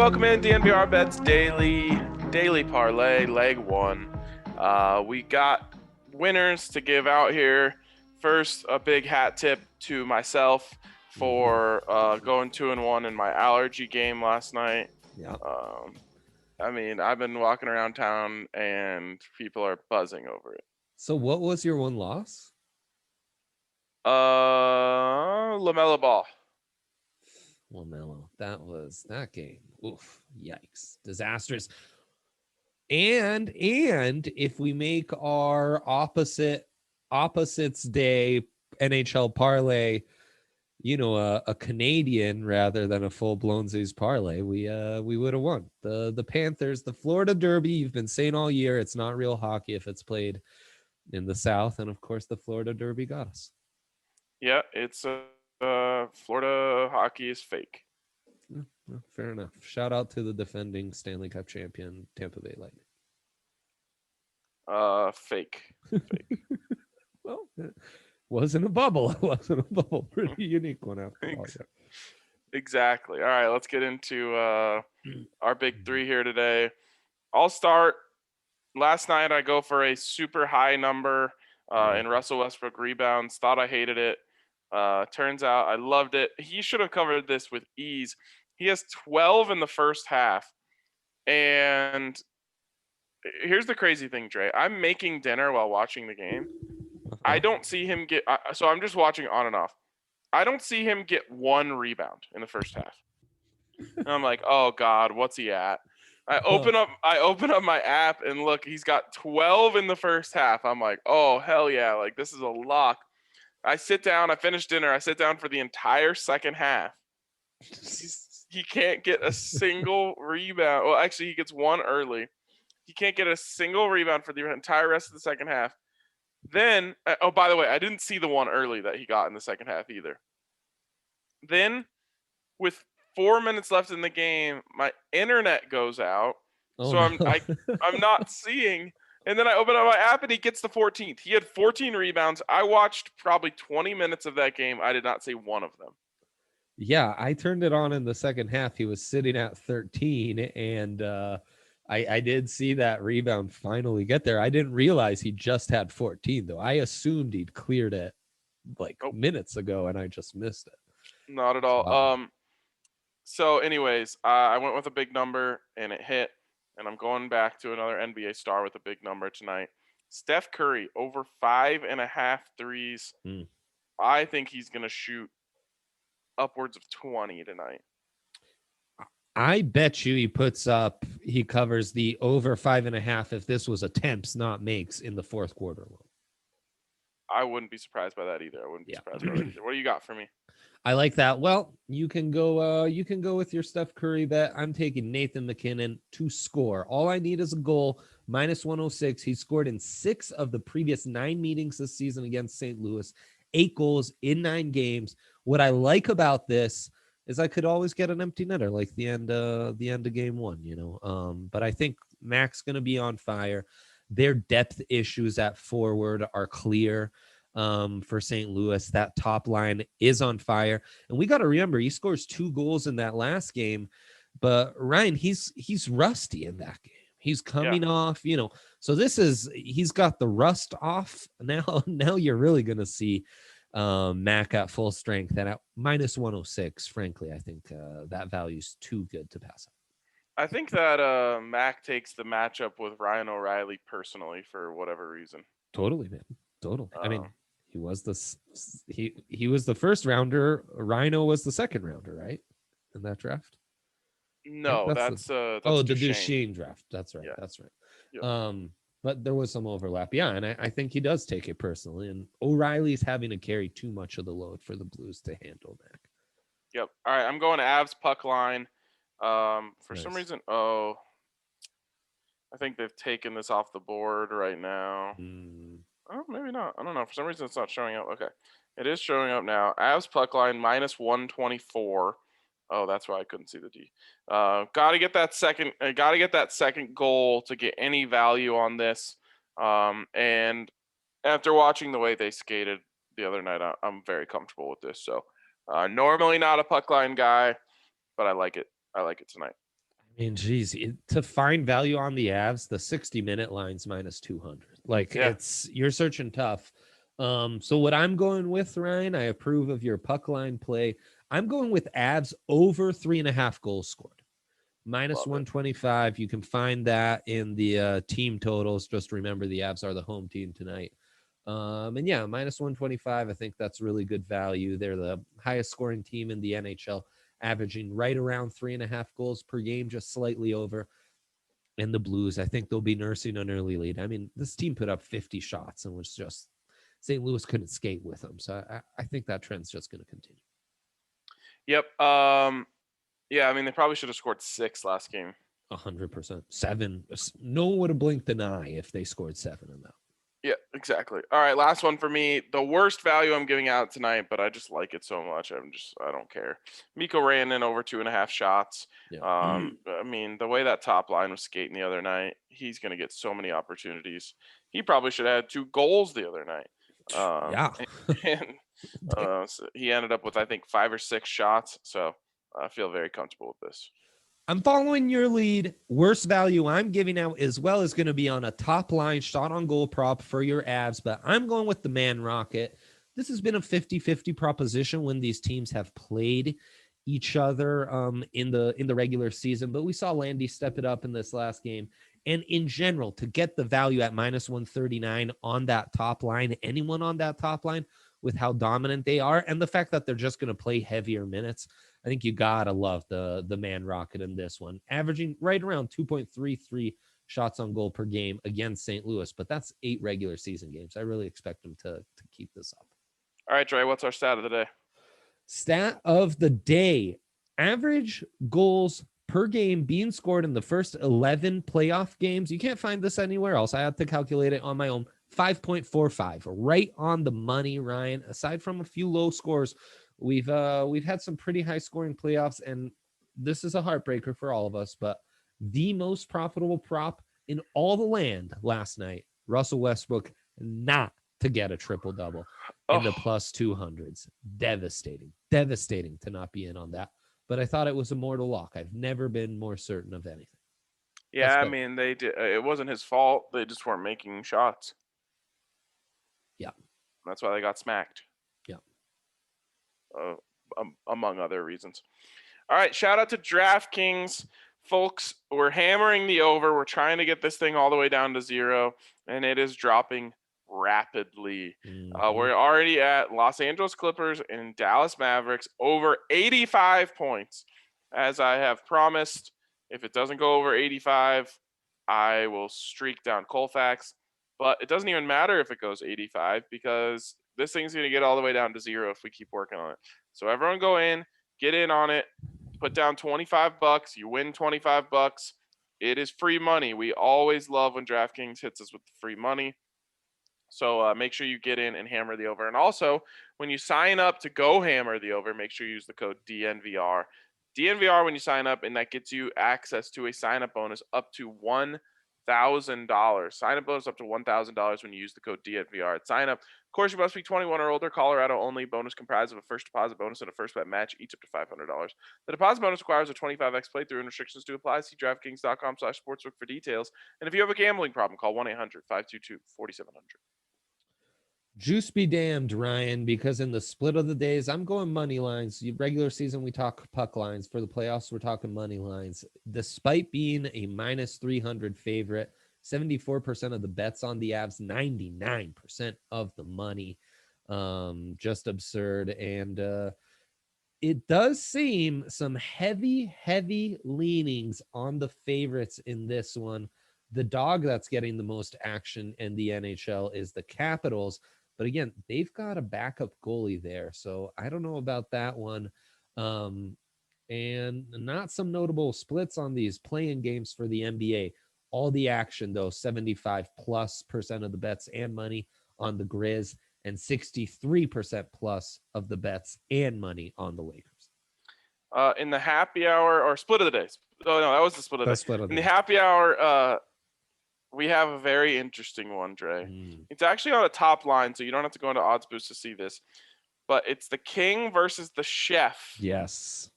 welcome in DNVR Bets Daily Parlay, leg one. We got winners to give out here. First, a big hat tip to myself for going 2-1 in my allergy game last night. Yeah. I mean, I've been walking around town and people are buzzing over it. So what was your one loss? LaMelo Ball. LaMelo. That game. Oof. Yikes. Disastrous. And if we make our opposites day NHL parlay, a Canadian rather than a full-blown Zeus parlay, we would have won. The Panthers, the Florida Derby, you've been saying all year, it's not real hockey if it's played in the South, and of course the Florida Derby got us. Yeah, it's Florida hockey is fake. Well, fair enough. Shout out to the defending Stanley Cup champion Tampa Bay Lightning. Fake. Well, it wasn't a bubble. It wasn't a bubble. Pretty unique one after all. Exactly. All right, let's get into our big three here today. I'll start. Last night I go for a super high number in Russell Westbrook rebounds. Thought I hated it. Turns out I loved it. He should have covered this with ease. He has 12 in the first half. And here's the crazy thing, Dre. I'm making dinner while watching the game. I don't see him get – so I'm just watching on and off. I don't see him get one rebound in the first half. And I'm like, oh, God, what's he at? I open up my app and look, he's got 12 in the first half. I'm like, oh, hell yeah. Like, this is a lock. I sit down. I finish dinner. I sit down for the entire second half. He can't get a single rebound. Well, actually, he gets one early. He can't get a single rebound for the entire rest of the second half. Then, oh, by the way, I didn't see the one early that he got in the second half either. Then, with 4 minutes left in the game, my internet goes out. I'm not seeing. And then I open up my app and he gets the 14th. He had 14 rebounds. I watched probably 20 minutes of that game. I did not see one of them. Yeah, I turned it on in the second half. He was sitting at 13, and I did see that rebound finally get there. I didn't realize he just had 14, though. I assumed he'd cleared it minutes ago, and I just missed it. Not at all. So anyways, I went with a big number, and it hit. And I'm going back to another NBA star with a big number tonight. Steph Curry, over 5.5 threes. I think he's going to shoot upwards of 20 tonight. I bet you he covers the over 5.5 if this was attempts, not makes, in the fourth quarter alone. I wouldn't be surprised by that either. Surprised by that either. What do you got for me? I like that. Well, you can go with your Steph Curry bet. I'm taking Nathan McKinnon to score. All I need is a goal, -106. He scored in 6 of the previous 9 meetings this season against St. Louis, 8 goals in 9 games. What I like about this is I could always get an empty netter like the end of game 1, But I think Mac's going to be on fire. Their depth issues at forward are clear. For St. Louis, that top line is on fire, and we got to remember he scores 2 goals in that last game. But Ryan, he's rusty in that game. He's coming off, So he's got the rust off now. Now you're really gonna see Mac at full strength, and at -106. Frankly, I think that value's too good to pass up. I think that Mac takes the matchup with Ryan O'Reilly personally for whatever reason. Totally, man. Totally. I mean. He was the first rounder. Rhino was the second rounder, right? In that draft. No, that's the Duchesne draft. That's right. Yeah. That's right. Yep. But there was some overlap. Yeah, and I think he does take it personally. And O'Reilly's having to carry too much of the load for the Blues to handle Mac. Yep. All right, I'm going Avs puck line. Some reason, I think they've taken this off the board right now. Oh, maybe not. I don't know. For some reason, it's not showing up. Okay. It is showing up now. Avs puck line -124. Oh, that's why I couldn't see the D. Got to get that second goal to get any value on this. And after watching the way they skated the other night, I'm very comfortable with this. So normally not a puck line guy, but I like it. I like it tonight. I mean, geez, to find value on the Avs, the 60-minute line's minus 200. Like, Yeah. you're searching tough. So what I'm going with, Ryan, I approve of your puck line play. I'm going with Avs over 3.5 goals scored. Minus Love it. 125. You can find that in the team totals. Just remember the Avs are the home team tonight. And yeah, minus 125. I think that's really good value. They're the highest scoring team in the NHL, averaging right around 3.5 goals per game, just slightly over. And the Blues, I think they'll be nursing an early lead. I mean, this team put up 50 shots and was just St. Louis couldn't skate with them. So I think that trend's just going to continue. Yep. Yeah, I mean, they probably should have scored 6 last game. 100%. 7. No one would have blinked an eye if they scored 7 in that. Yeah, exactly. All right, last one for me. The worst value I'm giving out tonight, but I just like it so much. I don't care. Mikko Rantanen over 2.5 shots. Yeah. I mean, the way that top line was skating the other night, he's going to get so many opportunities. He probably should have had 2 goals the other night. Yeah. And so he ended up with, I think, 5 or 6 shots. So I feel very comfortable with this. I'm following your lead. Worst value I'm giving out as well is going to be on a top line shot on goal prop for your Avs, but I'm going with the Man Rocket. This has been a 50-50 proposition when these teams have played each other in the regular season, but we saw Landy step it up in this last game. And in general, to get the value at minus 139 on that top line, anyone on that top line with how dominant they are and the fact that they're just going to play heavier minutes, I think you gotta love the Man Rocket in this one, averaging right around 2.33 shots on goal per game against St. Louis, but that's 8 regular season games. I really expect them to keep this up. All right, Dre, what's our stat of the day? Stat of the day: average goals per game being scored in the first 11 playoff games. You can't find this anywhere else. I had to calculate it on my own. 5.45, right on the money, Ryan. Aside from a few low scores, we've had some pretty high scoring playoffs, and this is a heartbreaker for all of us, but the most profitable prop in all the land last night, Russell Westbrook not to get a triple double in the plus 200s. Devastating to not be in on that. But I thought it was a mortal lock. I've never been more certain of anything. Yeah, I mean, they did. It wasn't his fault. They just weren't making shots. Yeah. That's why they got smacked. Yeah. Among other reasons. All right, shout out to DraftKings. Folks, we're hammering the over. We're trying to get this thing all the way down to 0, and it is dropping rapidly. We're already at Los Angeles Clippers and Dallas Mavericks over 85 points. As I have promised, if it doesn't go over 85, I will streak down Colfax. But it doesn't even matter if it goes 85 because this thing's going to get all the way down to 0 if we keep working on it. So everyone go in, get in on it, put down $25. You win $25. It is free money. We always love when DraftKings hits us with free money. So make sure you get in and hammer the over. And also, when you sign up to go hammer the over, make sure you use the code DNVR. DNVR when you sign up, and that gets you access to a sign-up bonus up to $1,000. Sign-up bonus up to $1,000 when you use the code DNVR at sign-up. Of course, you must be 21 or older. Colorado only. Bonus comprised of a first deposit bonus and a first bet match, each up to $500. The deposit bonus requires a 25x playthrough and restrictions do apply. See DraftKings.com/sportsbook for details. And if you have a gambling problem, call 1-800-522-4700. Juice be damned, Ryan, because in the split of the days, I'm going money lines. Regular season, we talk puck lines. For the playoffs, we're talking money lines. Despite being a minus 300 favorite, 74% of the bets on the Avs, 99% of the money. Just absurd. And it does seem some heavy leanings on the favorites in this one. The dog that's getting the most action in the NHL is the Capitals. But again, they've got a backup goalie there. So I don't know about that one. And not some notable splits on these playing games for the NBA. All the action, though, 75+% of the bets and money on the Grizz and 63% plus of the bets and money on the Lakers. In the happy hour or split of the days. Oh, no, that was the split of the day. In the happy hour, we have a very interesting one, Dre. It's actually on a top line, so you don't have to go into Odds Boost to see this. But it's the King versus the Chef. Yes.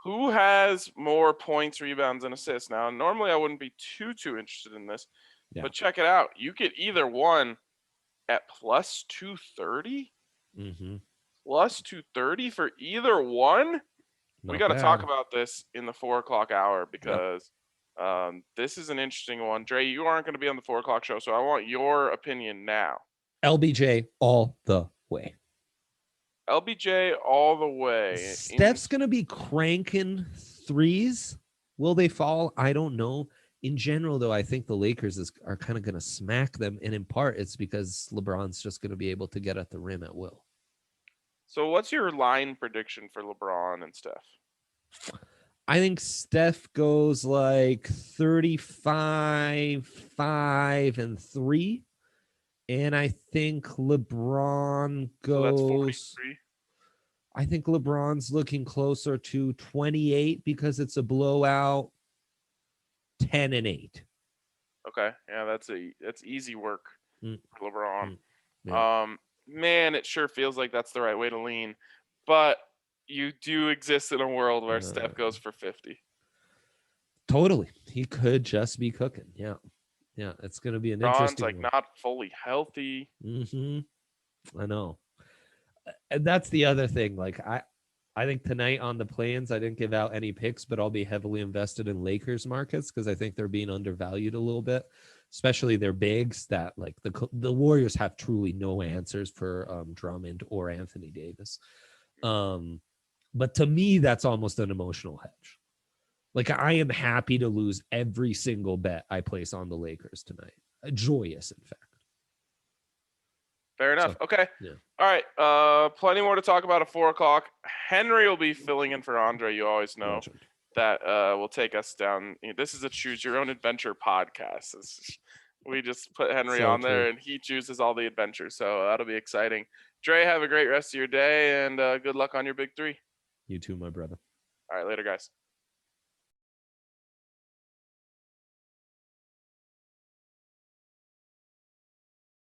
Who has more points, rebounds, and assists? Now, normally I wouldn't be too interested in this, but check it out. You get either one at plus 230. Plus 230 for either one. We got to talk about this in the 4 o'clock hour because this is an interesting one. Dre, you aren't going to be on the 4 o'clock show, so I want your opinion now. LBJ all the way. LBJ all the way. Steph's going to be cranking threes. Will they fall? I don't know. In general, though, I think the Lakers are kind of going to smack them. And in part, it's because LeBron's just going to be able to get at the rim at will. So what's your line prediction for LeBron and Steph? I think Steph goes like 35, 5, and 3. And I think LeBron goes. So that's 43. I think LeBron's looking closer to 28 because it's a blowout. 10 and 8. Okay, yeah, that's easy work for LeBron. Yeah. Man, it sure feels like that's the right way to lean, but you do exist in a world where Steph goes for 50. Totally, he could just be cooking. Yeah. It's going to be an interesting. Like one. Not fully healthy. I know, and that's the other thing. Like I think tonight on the play-ins, I didn't give out any picks, but I'll be heavily invested in Lakers markets because I think they're being undervalued a little bit, especially their bigs that like the Warriors have truly no answers for Drummond or Anthony Davis. But to me, that's almost an emotional hedge. Like I am happy to lose every single bet I place on the Lakers tonight. Joyous, in fact. Fair enough. So, okay. Yeah. All right. Plenty more to talk about at 4 o'clock. Henry will be filling in for Andre. You always know that will take us down. This is a choose your own adventure podcast. We just put Henry on there and he chooses all the adventures. So that'll be exciting. Dre, have a great rest of your day and good luck on your big 3. You too, my brother. All right. Later, guys.